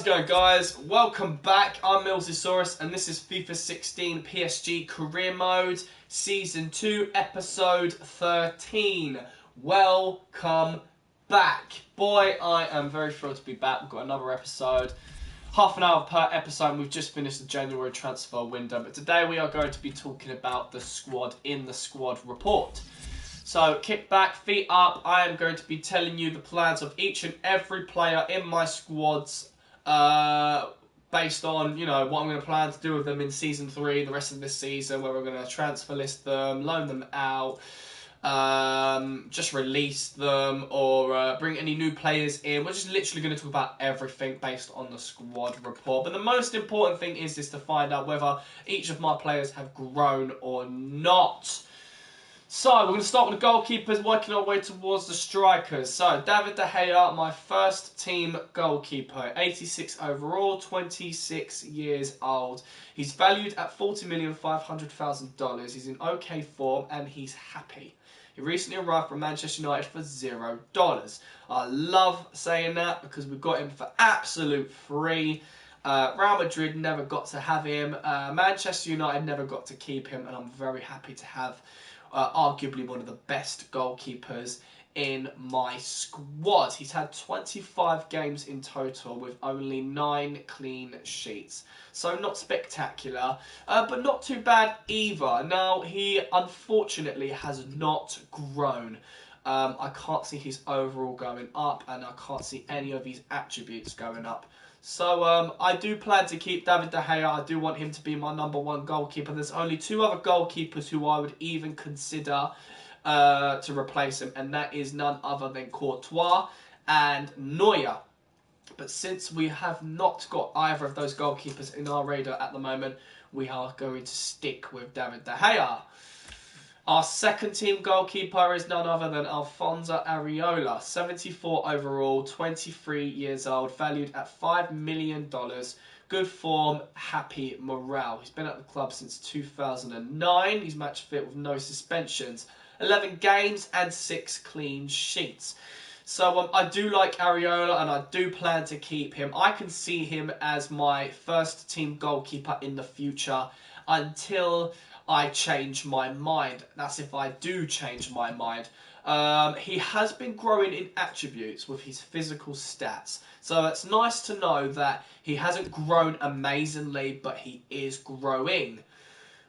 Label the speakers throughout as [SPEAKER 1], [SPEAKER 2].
[SPEAKER 1] How's it going, guys? Welcome back. I'm Millsasaurus and this is FIFA 16 PSG Career Mode Season 2 Episode 13. Welcome back. Boy, I am very thrilled to be back. We've got another episode. Half an hour per episode. We've just finished the January transfer window, but today we are going to be talking about the squad in the squad report. So, kick back, feet up. I am going to be telling you the plans of each and every player in my squads based on, what I'm going to plan to do with them in Season 3, the rest of this season, where we're going to transfer list them, loan them out, just release them, or bring any new players in. We're just literally going to talk about everything based on the squad report. But the most important thing is to find out whether each of my players have grown or not. So, we're going to start with the goalkeepers, working our way towards the strikers. So, David De Gea, my first team goalkeeper. 86 overall, 26 years old. He's valued at $40,500,000. He's in okay form and he's happy. He recently arrived from Manchester United for $0. I love saying that because we got him for absolute free. Real Madrid never got to have him. Manchester United never got to keep him, and I'm very happy to have arguably one of the best goalkeepers in my squad. He's had 25 games in total with only 9 clean sheets. So not spectacular, but not too bad either. Now, he unfortunately has not grown. I can't see his overall going up, and I can't see any of his attributes going up. So, I do plan to keep David De Gea. I do want him to be my #1 goalkeeper. There's only 2 other goalkeepers who I would even consider to replace him, and that is none other than Courtois and Neuer. But since we have not got either of those goalkeepers in our radar at the moment, we are going to stick with David De Gea. Our second team goalkeeper is none other than Alfonso Areola, 74 overall, 23 years old, valued at $5 million. Good form, happy morale. He's been at the club since 2009. He's match fit with no suspensions. 11 games and 6 clean sheets. So I do like Areola and I do plan to keep him. I can see him as my first team goalkeeper in the future until I change my mind. That's if I do change my mind. He has been growing in attributes with his physical stats. So it's nice to know that he hasn't grown amazingly, but he is growing.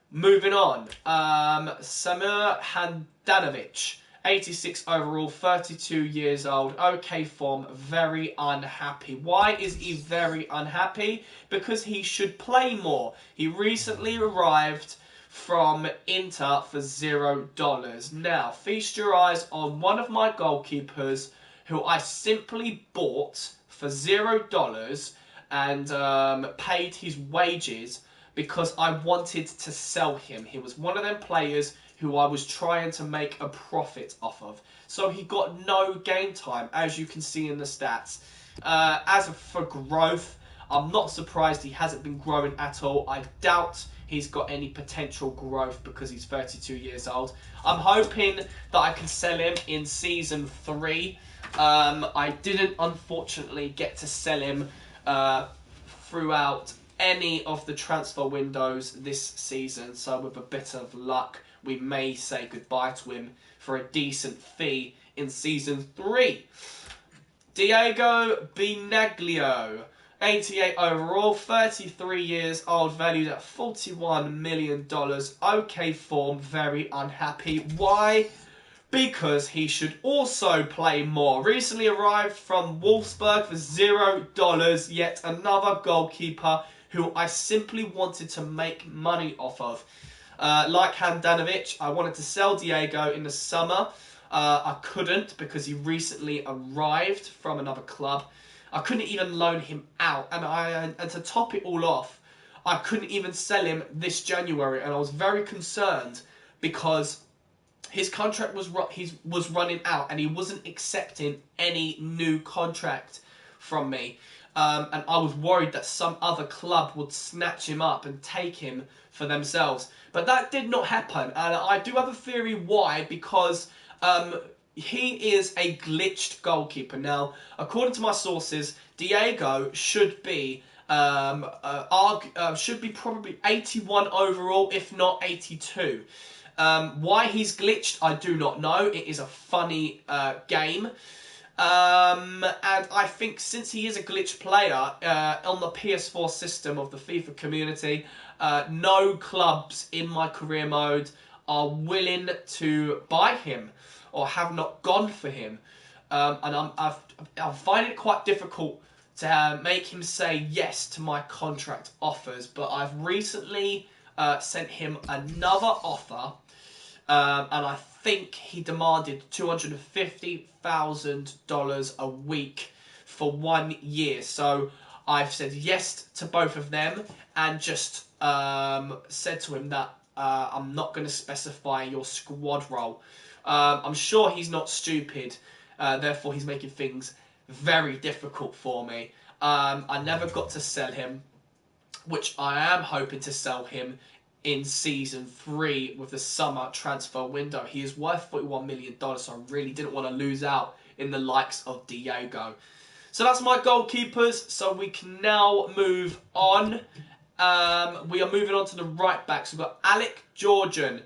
[SPEAKER 1] Moving on. Samir Handanovic. 86 overall, 32 years old, okay form, very unhappy. Why is he very unhappy? Because he should play more. He recently arrived from Inter for $0. Now, feast your eyes on one of my goalkeepers who I simply bought for $0 and paid his wages because I wanted to sell him. He was one of them players who I was trying to make a profit off of. So he got no game time, as you can see in the stats. As for growth, I'm not surprised he hasn't been growing at all. I doubt he's got any potential growth because he's 32 years old. I'm hoping that I can sell him in Season 3. I didn't, unfortunately, get to sell him throughout any of the transfer windows this season. So with a bit of luck, we may say goodbye to him for a decent fee in Season 3. Diego Binaglio. 88 overall, 33 years old, valued at $41 million. Okay form, very unhappy. Why? Because he should also play more. Recently arrived from Wolfsburg for $0. Yet another goalkeeper who I simply wanted to make money off of. Like Handanovic, I wanted to sell Diego in the summer. I couldn't because he recently arrived from another club. I couldn't even loan him out, and to top it all off, I couldn't even sell him this January, and I was very concerned because his contract was running out, and he wasn't accepting any new contract from me, and I was worried that some other club would snatch him up and take him for themselves. But that did not happen, and I do have a theory why, because he is a glitched goalkeeper. Now, according to my sources, Diego should be probably 81 overall, if not 82. Why he's glitched, I do not know. It is a funny game. And I think since he is a glitch player on the PS4 system of the FIFA community, no clubs in my career mode are willing to buy him or have not gone for him. And I find it quite difficult to make him say yes to my contract offers. But I've recently sent him another offer, and I think he demanded $250,000 a week for 1 year. So I've said yes to both of them and just said to him that I'm not going to specify your squad role. I'm sure he's not stupid, therefore he's making things very difficult for me. I never got to sell him, which I am hoping to sell him in Season 3 with the summer transfer window. He is worth $41 million, so I really didn't want to lose out in the likes of Diego. So that's my goalkeepers, so we can now move on. We are moving on to the right backs. We've got Alec Georgian,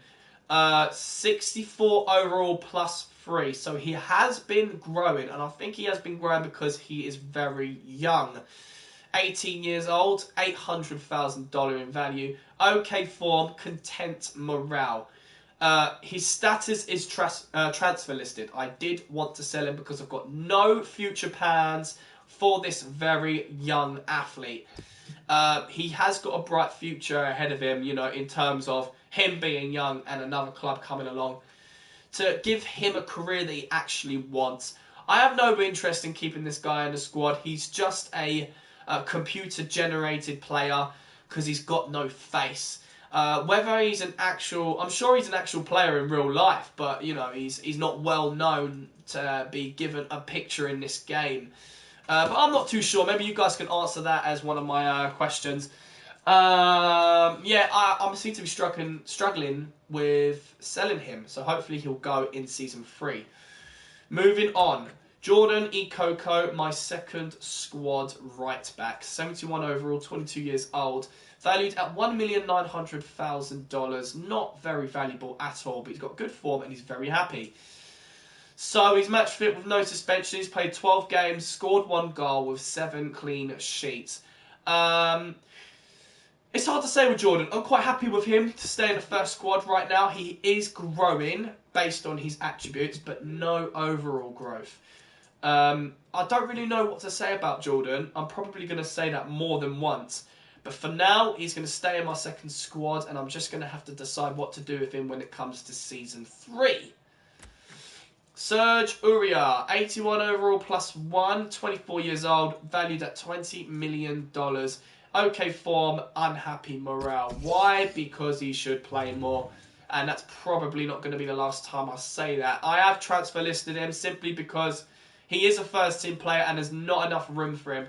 [SPEAKER 1] 64 overall plus 3. So he has been growing, and I think he has been growing because he is very young. 18 years old, $800,000 in value. Okay form, content morale. His status is transfer listed. I did want to sell him because I've got no future plans for this very young athlete. He has got a bright future ahead of him, you know, in terms of him being young and another club coming along to give him a career that he actually wants. I have no interest in keeping this guy in the squad. He's just a computer-generated player because he's got no face. Whether he's an actual... I'm sure he's an actual player in real life, but, you know, he's not well known to be given a picture in this game. But I'm not too sure. Maybe you guys can answer that as one of my questions. Yeah, I seem to be struggling with selling him, so hopefully he'll go in Season 3. Moving on. Jordan Ikoko, my second squad right back. 71 overall, 22 years old. Valued at $1,900,000. Not very valuable at all, but he's got good form and he's very happy. So he's match fit with no suspension. He's played 12 games, scored 1 goal with 7 clean sheets. It's hard to say with Jordan. I'm quite happy with him to stay in the first squad right now. He is growing based on his attributes, but no overall growth. I don't really know what to say about Jordan. I'm probably going to say that more than once. But for now, he's going to stay in my second squad, and I'm just going to have to decide what to do with him when it comes to Season 3. Serge Aurier, 81 overall plus 1, 24 years old, valued at $20 million. Okay form, unhappy morale. Why? Because he should play more. And that's probably not going to be the last time I say that. I have transfer listed him simply because he is a first team player and there's not enough room for him.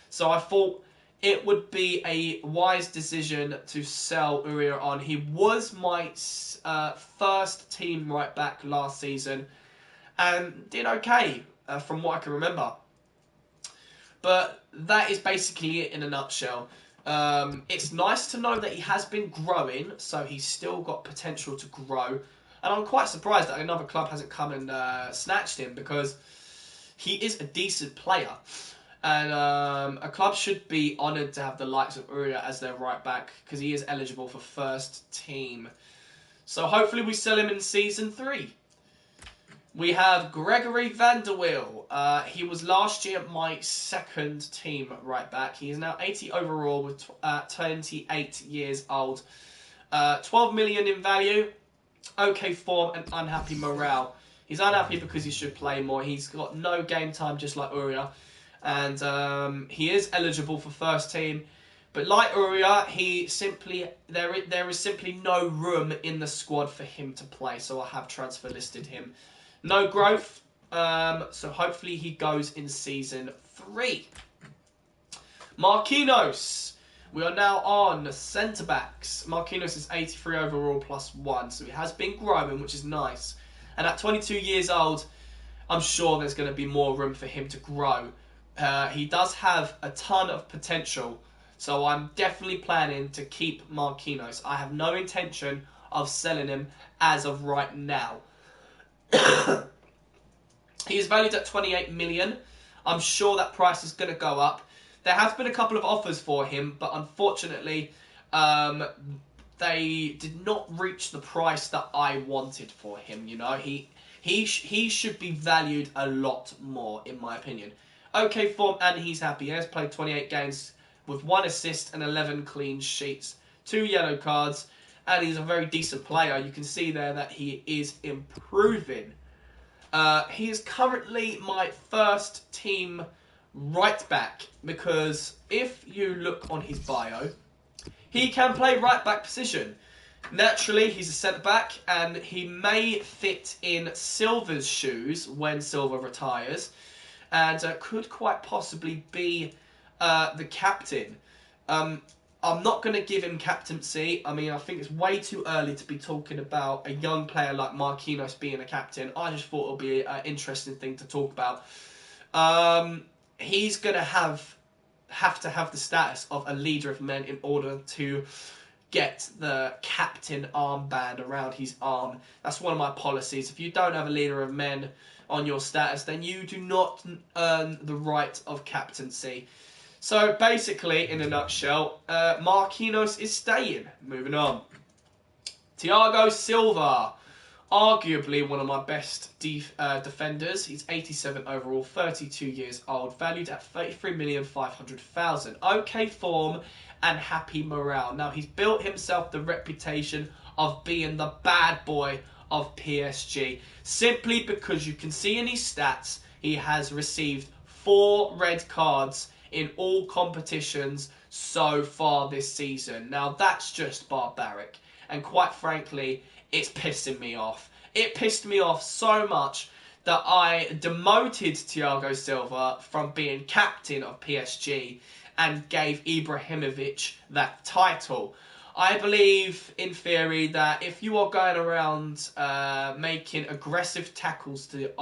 [SPEAKER 1] So I thought it would be a wise decision to sell Aurier on. He was my first team right back last season and did okay from what I can remember. But that is basically it in a nutshell. It's nice to know that he has been growing, so he's still got potential to grow. And I'm quite surprised that another club hasn't come and snatched him because he is a decent player. And a club should be honoured to have the likes of Aurier as their right back because he is eligible for first team. So hopefully we sell him in Season 3. We have Gregory van der Wiel. He was last year my second team right back. He is now 80 overall with 28 years old. 12 million in value. Okay form and unhappy morale. He's unhappy because he should play more. He's got no game time just like Aurier. And he is eligible for first team. But like Aurier, there is simply no room in the squad for him to play. So I have transfer listed him. No growth, so hopefully he goes in Season 3. Marquinhos. We are now on centre-backs. Marquinhos is 83 overall plus 1, so he has been growing, which is nice. And at 22 years old, I'm sure there's going to be more room for him to grow. He does have a ton of potential, so I'm definitely planning to keep Marquinhos. I have no intention of selling him as of right now. He is valued at 28 million. I'm sure that price is going to go up. There have been a couple of offers for him, but unfortunately, they did not reach the price that I wanted for him. You know, he should be valued a lot more, in my opinion. Okay form, and he's happy. He has played 28 games with 1 assist and 11 clean sheets, 2 yellow cards, and he's a very decent player. You can see there that he is improving. He is currently my first team right back, because if you look on his bio, he can play right back position. Naturally, he's a centre back, and he may fit in Silva's shoes when Silva retires, and could quite possibly be the captain. I'm not going to give him captaincy. I mean, I think it's way too early to be talking about a young player like Marquinhos being a captain. I just thought it would be an interesting thing to talk about. He's going to have to have the status of a leader of men in order to get the captain armband around his arm. That's one of my policies. If you don't have a leader of men on your status, then you do not earn the right of captaincy. So basically, in a nutshell, Marquinhos is staying. Moving on. Thiago Silva, arguably one of my best defenders. He's 87 overall, 32 years old, valued at 33,500,000. Okay form and happy morale. Now, he's built himself the reputation of being the bad boy of PSG, simply because you can see in his stats he has received 4 red cards in all competitions so far this season. Now, that's just barbaric, and quite frankly, it's pissing me off. It pissed me off so much that I demoted Thiago Silva from being captain of PSG and gave Ibrahimovic that title. I believe, in theory, that if you are going around making aggressive tackles to the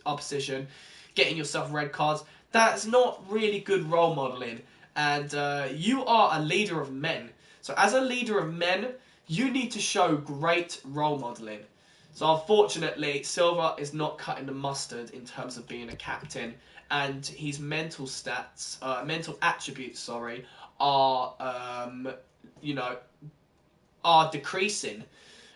[SPEAKER 1] opposition, getting yourself red cards, that's not really good role modelling. And you are a leader of men. So as a leader of men, you need to show great role modelling. So unfortunately, Silva is not cutting the mustard in terms of being a captain, and his mental stats, mental attributes, are are decreasing.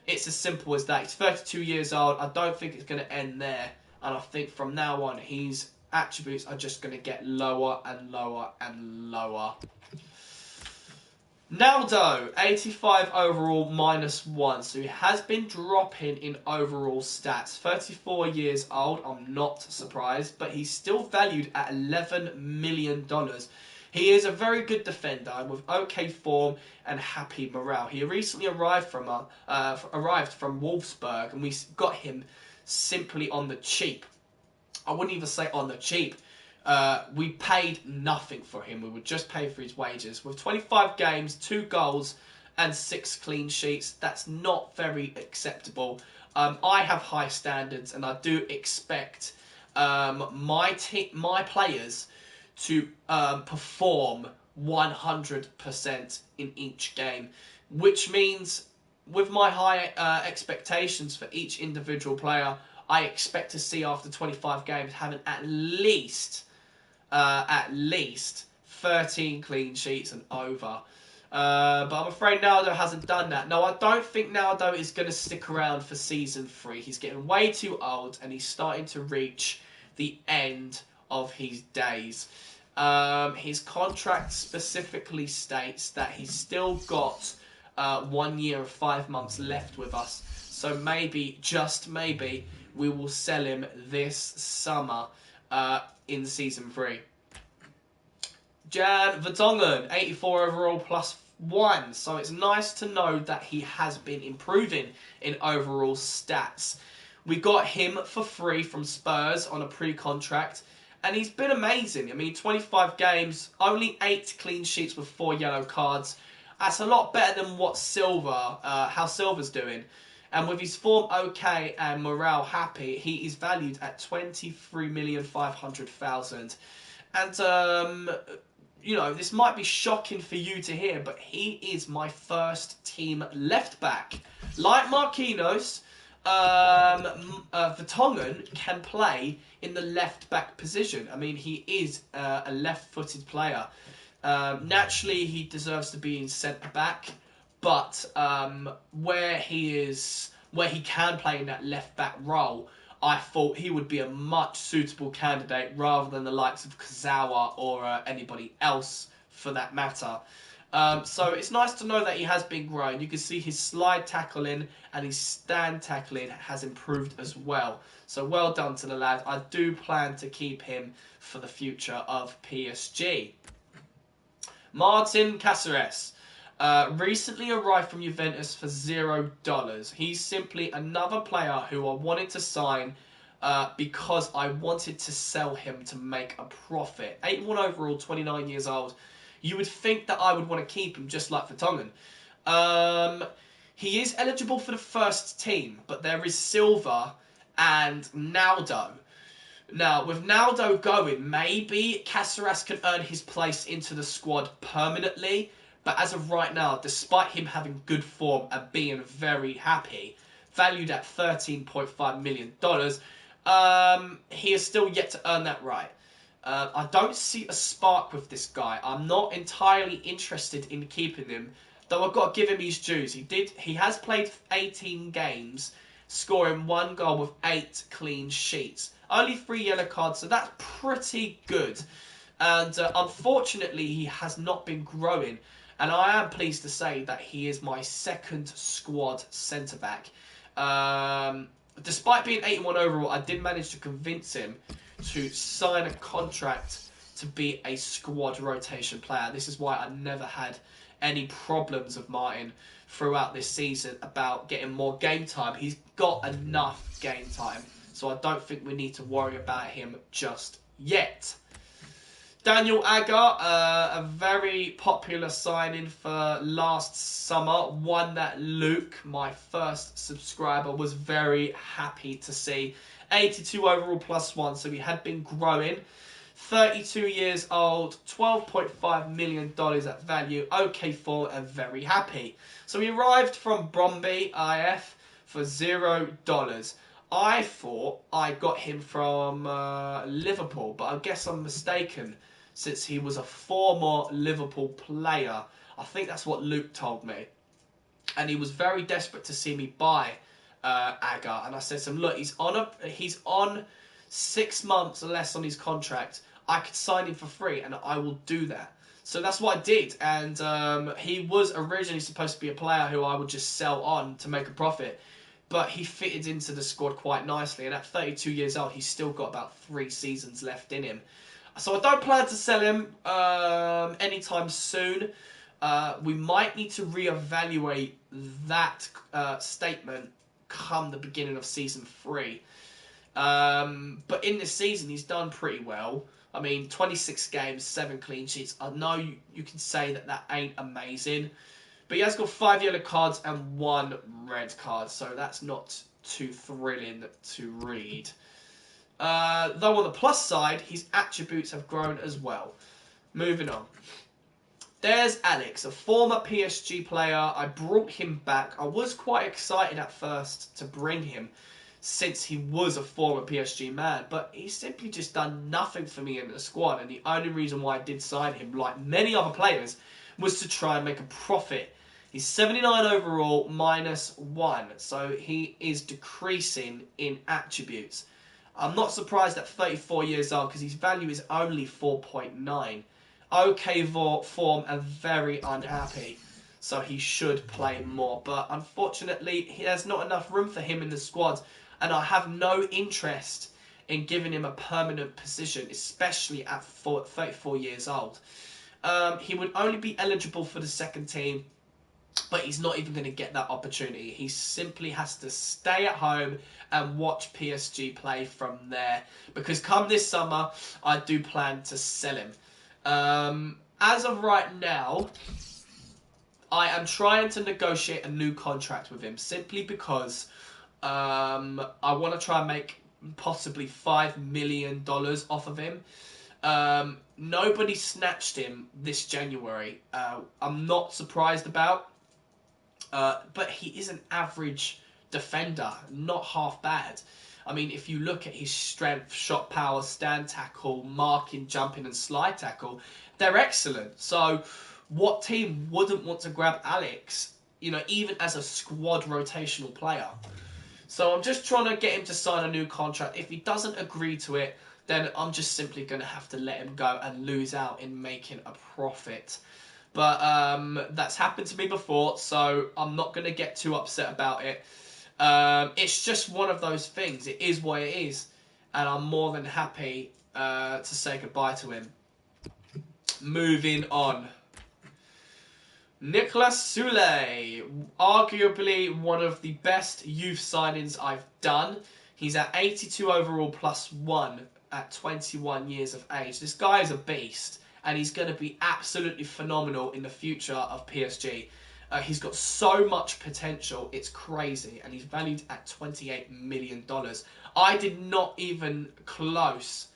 [SPEAKER 1] It's as simple as that. He's 32 years old. I don't think it's going to end there, and I think from now on, his attributes are just going to get lower and lower and lower. Naldo, 85 overall, -1. So he has been dropping in overall stats. 34 years old, I'm not surprised, but he's still valued at $11 million. He is a very good defender with okay form and happy morale. He recently arrived from Wolfsburg, and we got him simply on the cheap. I wouldn't even say on the cheap. We paid nothing for him. We would just pay for his wages. With 25 games, 2 goals, and 6 clean sheets, that's not very acceptable. I have high standards, and I do expect my players to perform 100% in each game, which means with my high expectations for each individual player, I expect to see after 25 games having at least 13 clean sheets and over. But I'm afraid Naldo hasn't done that. No, I don't think Naldo is going to stick around for Season 3. He's getting way too old, and he's starting to reach the end of his days. His contract specifically states that he's still got 1 year and 5 months left with us. So maybe, just maybe, we will sell him this summer in Season 3. Jan Vertonghen, 84 overall, +1. So it's nice to know that he has been improving in overall stats. We got him for free from Spurs on a pre-contract, and he's been amazing. I mean, 25 games, only 8 clean sheets with 4 yellow cards. That's a lot better than what how Silva's doing. And with his form okay and morale happy, he is valued at 23,500,000. And, you know, this might be shocking for you to hear, but he is my first team left back. Like Marquinhos, Vertonghen can play in the left back position. I mean, he is a left-footed player. Naturally, he deserves to be in centre back, but where he can play in that left back role, I thought he would be a much suitable candidate rather than the likes of Kazawa or anybody else for that matter. So it's nice to know that he has been growing. You can see his slide tackling and his stand tackling has improved as well. So well done to the lad. I do plan to keep him for the future of PSG. Martin Cáceres. Recently arrived from Juventus for $0. He's simply another player who I wanted to sign because I wanted to sell him to make a profit. 81 overall, 29 years old. You would think that I would want to keep him just like Vertonghen. He is eligible for the first team, but there is Silva and Naldo. Now, with Naldo going, maybe Cáceres can earn his place into the squad permanently. But as of right now, despite him having good form and being very happy, valued at $13.5 million, he is still yet to earn that right. I don't see a spark with this guy. I'm not entirely interested in keeping him, though I've got to give him his dues. He has played 18 games, scoring 1 goal with 8 clean sheets. Only 3 yellow cards, so that's pretty good. And unfortunately, he has not been growing. And I am pleased to say that he is my second squad centre-back. Despite being 81 overall, I did manage to convince him to sign a contract to be a squad rotation player. This is why I never had any problems with Martin throughout this season about getting more game time. He's got enough game time, so I don't think we need to worry about him just yet. Daniel Agger, a very popular signing for last summer. One that Luke, my first subscriber, was very happy to see. 82 overall +1, so he had been growing. 32 years old, $12.5 million at value. Okay for and very happy. So he arrived from Bromby IF for $0. I thought I got him from Liverpool, but I guess I'm mistaken, since he was a former Liverpool player. I think that's what Luke told me. And he was very desperate to see me buy Agger. And I said to him, look, he's on 6 months or less on his contract. I could sign him for free, and I will do that. So that's what I did. And he was originally supposed to be a player who I would just sell on to make a profit. But he fitted into the squad quite nicely. And at 32 years old, he's still got about 3 seasons left in him. So I don't plan to sell him anytime soon. We might need to reevaluate that statement come the beginning of Season 3. But in this season, he's done pretty well. I mean, 26 games, 7 clean sheets. I know you can say that ain't amazing. But he has got 5 yellow cards and 1 red card. So that's not too thrilling to read. Though on the plus side, his attributes have grown as well. Moving on. There's Alex, a former PSG player. I brought him back. I was quite excited at first to bring him, since he was a former PSG man. But he's simply just done nothing for me in the squad. And the only reason why I did sign him, like many other players, was to try and make a profit. He's 79 overall, -1. So he is decreasing in attributes. I'm not surprised at 34 years old because his value is only 4.9. Okay form and very unhappy. So he should play more. But unfortunately, there's not enough room for him in the squad. And I have no interest in giving him a permanent position, especially at 34 years old. He would only be eligible for the second team, but he's not even going to get that opportunity. He simply has to stay at home and watch PSG play from there. Because come this summer, I do plan to sell him. As of right now, I am trying to negotiate a new contract with him. Simply because I want to try and make possibly $5 million off of him. Nobody snatched him this January. I'm not surprised about. But he is an average defender, not half bad. I mean, if you look at his strength, shot power, stand tackle, marking, jumping and slide tackle, they're excellent. So what team wouldn't want to grab Alex, you know, even as a squad rotational player? So I'm just trying to get him to sign a new contract. If he doesn't agree to it, then I'm just simply going to have to let him go and lose out in making a profit. But that's happened to me before, so I'm not going to get too upset about it. It's just one of those things. It is what it is. And I'm more than happy to say goodbye to him. Moving on. Nicolas Soulé, arguably one of the best youth signings I've done. He's at 82 overall +1 at 21 years of age. This guy is a beast, and he's going to be absolutely phenomenal in the future of PSG. He's got so much potential, it's crazy, and he's valued at $28 million. I did not even close.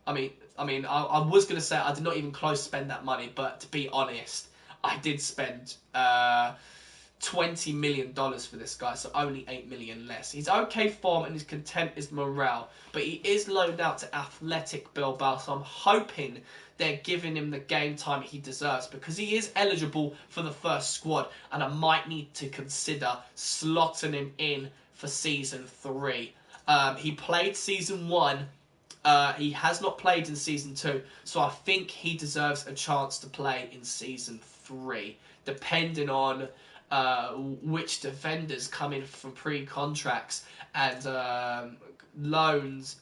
[SPEAKER 1] I was going to say I did not even close spend that money, but to be honest, I did spend $20 million for this guy, so only $8 million less. He's okay form and his content is morale, but he is loaned out to Athletic Bilbao, so I'm hoping they're giving him the game time he deserves because he is eligible for the first squad, and I might need to consider slotting him in for Season 3. He played Season 1. He has not played in Season 2, so I think he deserves a chance to play in Season 3, depending on which defenders come in from pre-contracts and loanees.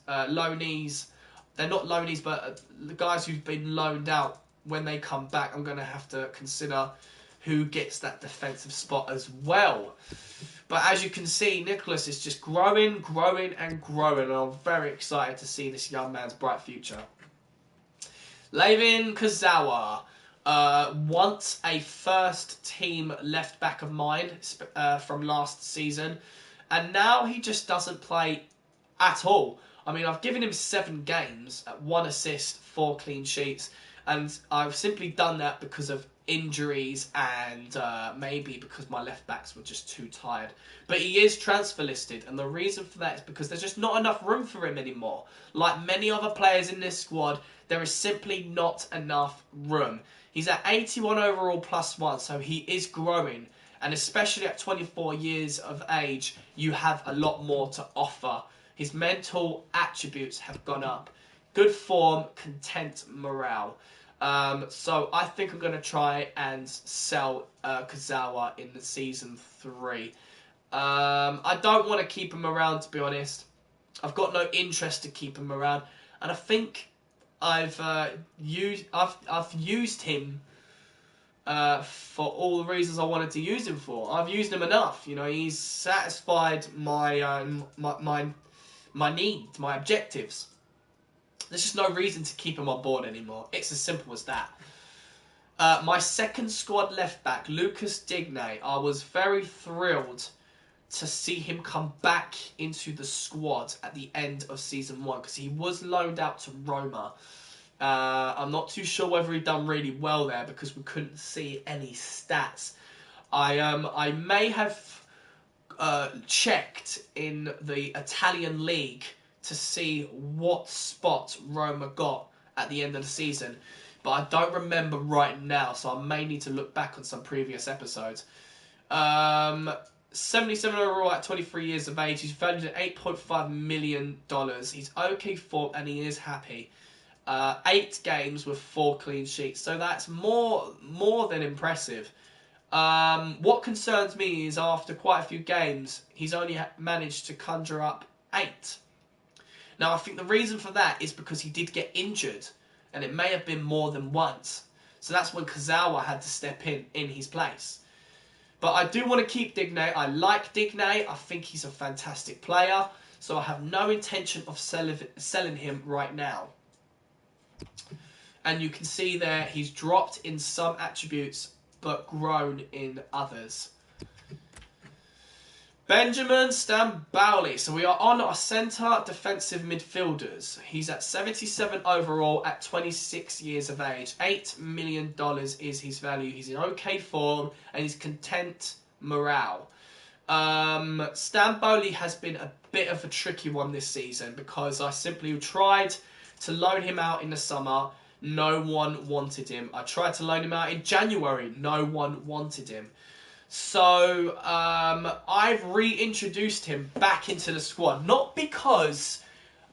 [SPEAKER 1] They're not loanees, but the guys who've been loaned out, when they come back, I'm going to have to consider who gets that defensive spot as well. But as you can see, Nicholas is just growing, and growing, and I'm very excited to see this young man's bright future. Levin Kazawa, once a first-team left-back of mine from last season, and now he just doesn't play at all. I mean, I've given him 7 games, 1 assist, 4 clean sheets, and I've simply done that because of injuries and maybe because my left backs were just too tired. But he is transfer listed, and the reason for that is because there's just not enough room for him anymore. Like many other players in this squad, there is simply not enough room. He's at 81 overall +1, so he is growing, and especially at 24 years of age, you have a lot more to offer. His mental attributes have gone up. Good form, content, morale. So I think I'm going to try and sell Kazawa in the Season 3. I don't want to keep him around, to be honest. I've got no interest to keep him around, and I think I've used him for all the reasons I wanted to use him for. I've used him enough. You know, he's satisfied my my needs, my objectives. There's just no reason to keep him on board anymore. It's as simple as that. My second squad left back, Lucas Digne, I was very thrilled to see him come back into the squad at the end of Season 1 because he was loaned out to Roma. I'm not too sure whether he done really well there because we couldn't see any stats. I may have checked in the Italian league to see what spot Roma got at the end of the season, but I don't remember right now, so I may need to look back on some previous episodes. 77 overall at 23 years of age. He's valued at $8.5 million. He's okay form and he is happy. 8 games with 4 clean sheets, so that's more than impressive. What concerns me is after quite a few games, he's only managed to conjure up 8. Now, I think the reason for that is because he did get injured, and it may have been more than once. So that's when Kazawa had to step in his place. But I do want to keep Digne. I like Digne. I think he's a fantastic player. So I have no intention of selling him right now. And you can see there, he's dropped in some attributes, but grown in others. Benjamin Stambouli. So we are on our centre defensive midfielders. He's at 77 overall at 26 years of age. $8 million is his value. He's in okay form and he's content morale. Stambouli has been a bit of a tricky one this season because I simply tried to loan him out in the summer. No one wanted him. I tried to loan him out in January. No one wanted him. So I've reintroduced him back into the squad. Not because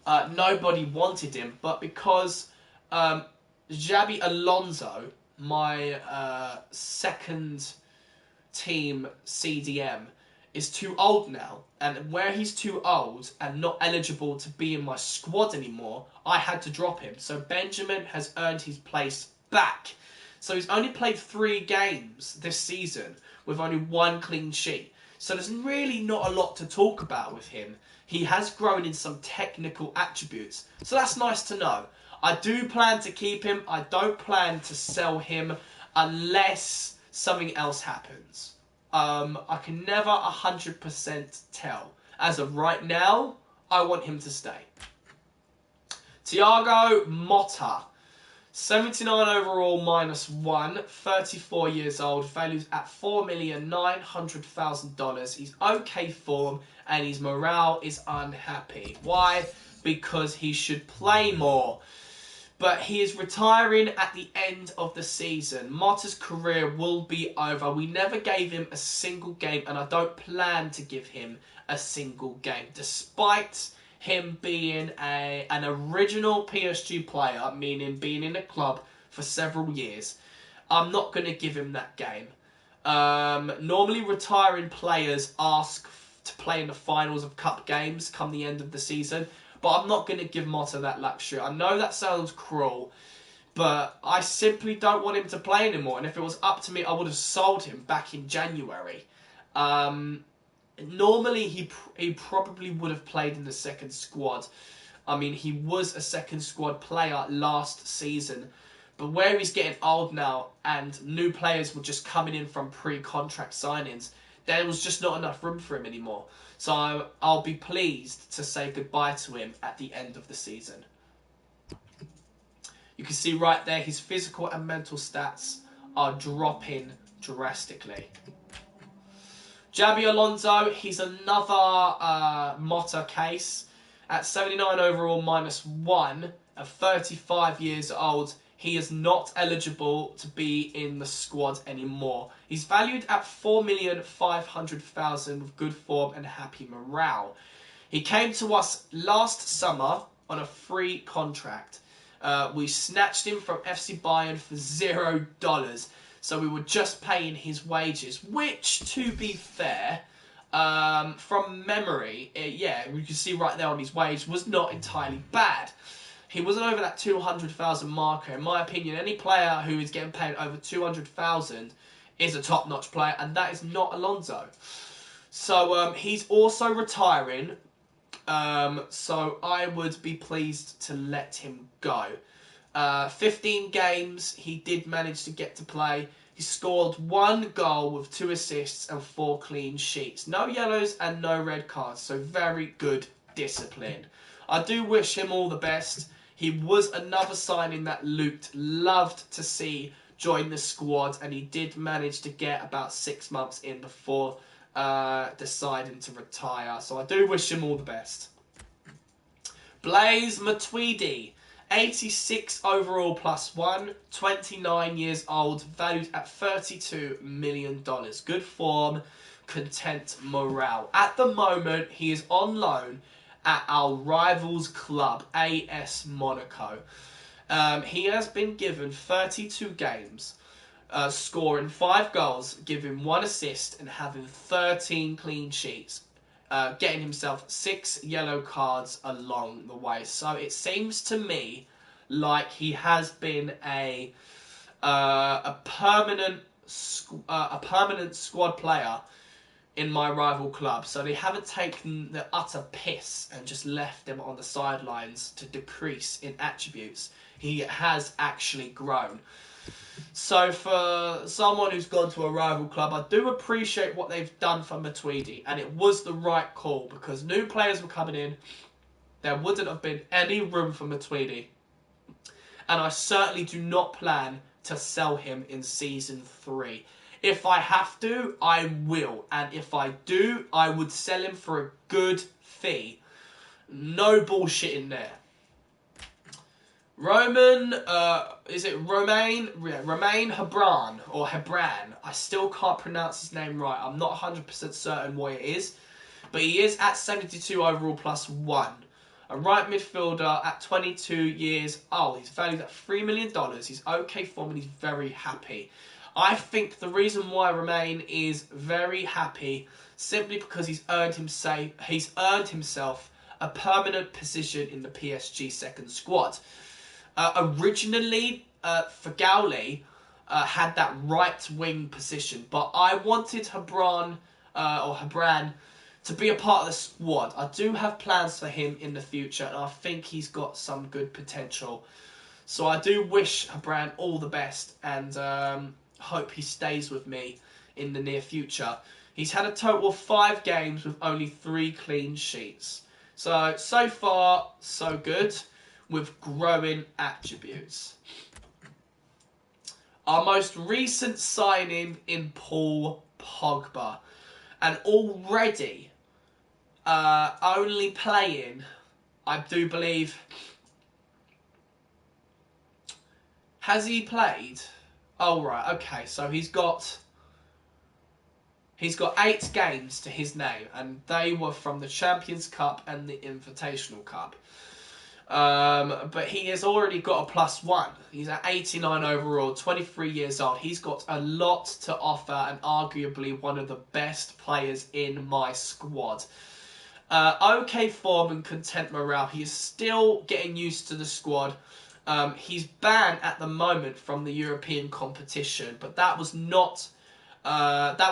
[SPEAKER 1] nobody wanted him, but because Xabi Alonso, my second team CDM, is too old now. And where he's too old and not eligible to be in my squad anymore, I had to drop him. So Benjamin has earned his place back. So he's only played 3 games this season with only 1 clean sheet. So there's really not a lot to talk about with him. He has grown in some technical attributes. So that's nice to know. I do plan to keep him. I don't plan to sell him unless something else happens. I can never 100% tell. As of right now, I want him to stay. Thiago Motta. 79 overall -1, 34 years old, values at $4,900,000. He's okay form and his morale is unhappy. Why? Because he should play more. But he is retiring at the end of the season. Motta's career will be over. We never gave him a single game and I don't plan to give him a single game. Despite him being an original PSG player, meaning being in the club for several years, I'm not going to give him that game. Normally retiring players ask to play in the finals of cup games come the end of the season, but I'm not going to give Motta that luxury. I know that sounds cruel, but I simply don't want him to play anymore, and if it was up to me, I would have sold him back in January. Normally, he probably would have played in the second squad. I mean, he was a second squad player last season. But where he's getting old now and new players were just coming in from pre-contract signings, there was just not enough room for him anymore. So I'll be pleased to say goodbye to him at the end of the season. You can see right there his physical and mental stats are dropping drastically. Xabi Alonso, he's another Motta case. At 79 overall -1 and 35 years old, he is not eligible to be in the squad anymore. He's valued at $4,500,000 with good form and happy morale. He came to us last summer on a free contract. We snatched him from FC Bayern for $0. So we were just paying his wages, which, to be fair, from memory, yeah, you can see right there on his wage, was not entirely bad. He wasn't over that 200,000 marker. In my opinion, any player who is getting paid over 200,000 is a top-notch player, and that is not Alonso. So he's also retiring, so I would be pleased to let him go. 15 games, he did manage to get to play. He scored 1 goal with 2 assists and 4 clean sheets. No yellows and no red cards, so very good discipline. I do wish him all the best. He was another signing that Luke loved to see join the squad, and he did manage to get about 6 months in before deciding to retire. So I do wish him all the best. Blaise Matuidi. 86 overall +1, 29 years old, valued at $32 million. Good form, content morale. At the moment, he is on loan at our rivals club, AS Monaco. He has been given 32 games, scoring 5 goals, giving 1 assist and having 13 clean sheets. Getting himself 6 yellow cards along the way. So it seems to me like he has been a permanent squad player in my rival club. So they haven't taken the utter piss and just left him on the sidelines to decrease in attributes. He has actually grown. So for someone who's gone to a rival club, I do appreciate what they've done for Matuidi, and it was the right call because new players were coming in. There wouldn't have been any room for Matuidi, and I certainly do not plan to sell him in Season 3. If I have to, I will, and if I do, I would sell him for a good fee. No bullshit in there. Romain Hebran, or Hebran. I still can't pronounce his name right. I'm not 100% certain what it is. But he is at 72 overall +1. A right midfielder at 22 years old. He's valued at $3 million. He's okay form and he's very happy. I think the reason why Romain is very happy simply because he's earned himself a permanent position in the PSG second squad. Originally, Fagauli had that right wing position, but I wanted Hebran to be a part of the squad. I do have plans for him in the future, and I think he's got some good potential. So I do wish Hebran all the best, and hope he stays with me in the near future. He's had a total of 5 games with only 3 clean sheets. So far, so good, with growing attributes. Our most recent signing in Paul Pogba. And already only playing, I do believe... Has he played? Oh, right, okay, so he's got 8 games to his name, and they were from the Champions Cup and the Invitational Cup. But he has already got a +1. He's at 89 overall, 23 years old. He's got a lot to offer and arguably one of the best players in my squad. Okay form and content morale. He is still getting used to the squad. He's banned at the moment from the European competition, but that was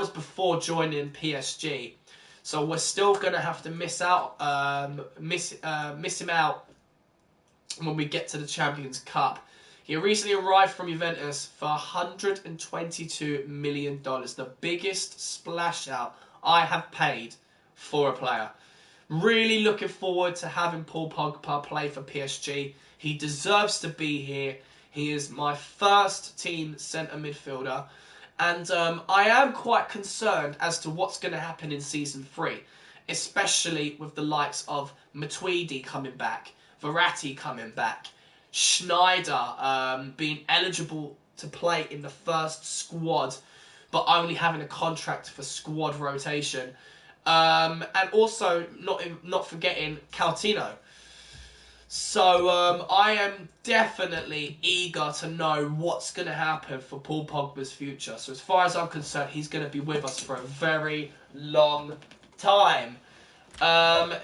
[SPEAKER 1] before joining PSG. So we're still going to have to miss him out when we get to the Champions Cup. He recently arrived from Juventus for $122 million, the biggest splash out I have paid for a player. Really looking forward to having Paul Pogba play for PSG. He deserves to be here. He is my first team centre midfielder. And I am quite concerned as to what's going to happen in Season 3, especially with the likes of Matuidi coming back, Verratti coming back, Schneider being eligible to play in the first squad, but only having a contract for squad rotation. And also, not forgetting Coutinho. So I am definitely eager to know what's going to happen for Paul Pogba's future. So as far as I'm concerned, he's going to be with us for a very long time.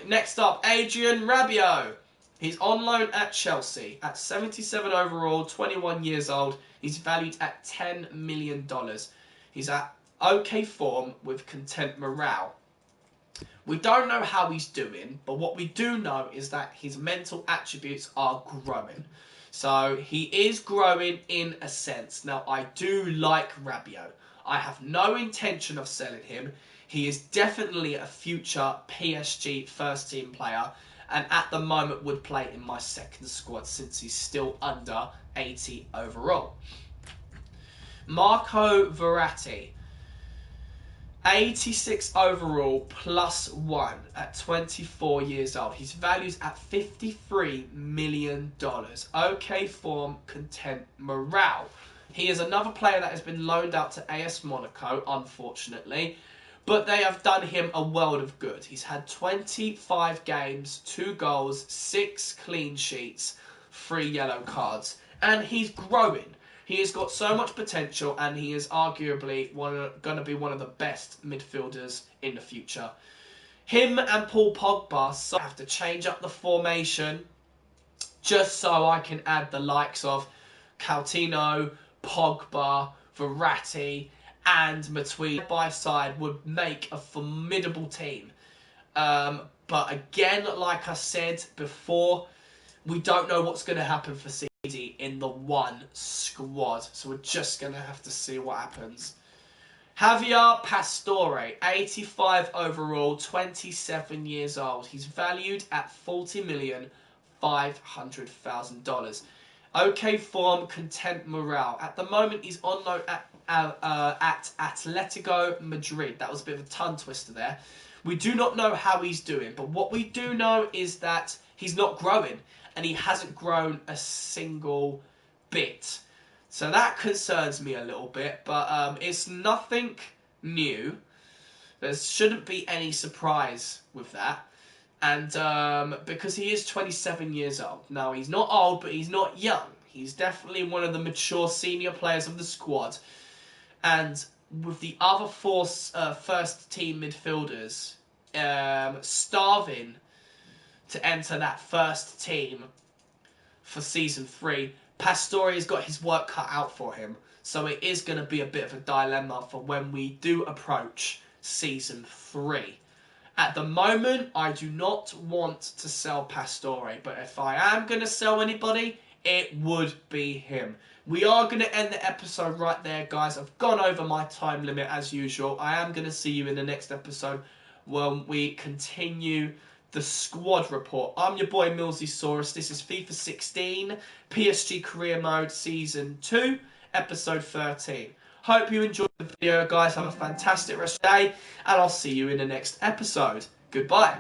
[SPEAKER 1] Next up, Adrien Rabiot. He's on loan at Chelsea at 77 overall, 21 years old. He's valued at $10 million. He's at okay form with content morale. We don't know how he's doing, but what we do know is that his mental attributes are growing. So he is growing in a sense. Now, I do like Rabiot. I have no intention of selling him. He is definitely a future PSG first team player, and at the moment would play in my second squad since he's still under 80 overall. Marco Verratti. 86 overall +1 at 24 years old. His value's at $53 million. Okay form, content, morale. He is another player that has been loaned out to AS Monaco, unfortunately. But they have done him a world of good. He's had 25 games, 2 goals, 6 clean sheets, 3 yellow cards. And he's growing. He has got so much potential, and he is arguably going to be one of the best midfielders in the future. Him and Paul Pogba have to change up the formation just so I can add the likes of Coutinho, Pogba, Verratti, and Matuidi by side would make a formidable team. But again, like I said before, we don't know what's going to happen for season. in the one squad. So we're just going to have to see what happens. Javier Pastore, 85 overall, 27 years old. He's valued at $40,500,000. Okay form, content morale. At the moment, he's on loan at Atletico Madrid. That was a bit of a tongue twister there. We do not know how he's doing, but what we do know is that he's not growing, and he hasn't grown a single bit. So that concerns me a little bit, but it's nothing new. There shouldn't be any surprise with that. And because he is 27 years old. Now, he's not old, but he's not young. He's definitely one of the mature senior players of the squad. And with the other four first-team midfielders starving to enter that first team for Season 3, Pastore has got his work cut out for him. So it is going to be a bit of a dilemma for when we do approach Season 3. At the moment, I do not want to sell Pastore, but if I am going to sell anybody, it would be him. We are going to end the episode right there, guys. I've gone over my time limit as usual. I am going to see you in the next episode when we continue the squad report. I'm your boy Millsysaurus. This is FIFA 16, PSG Career Mode Season 2, Episode 13. Hope you enjoyed the video, guys. Have a fantastic rest of the day, and I'll see you in the next episode. Goodbye.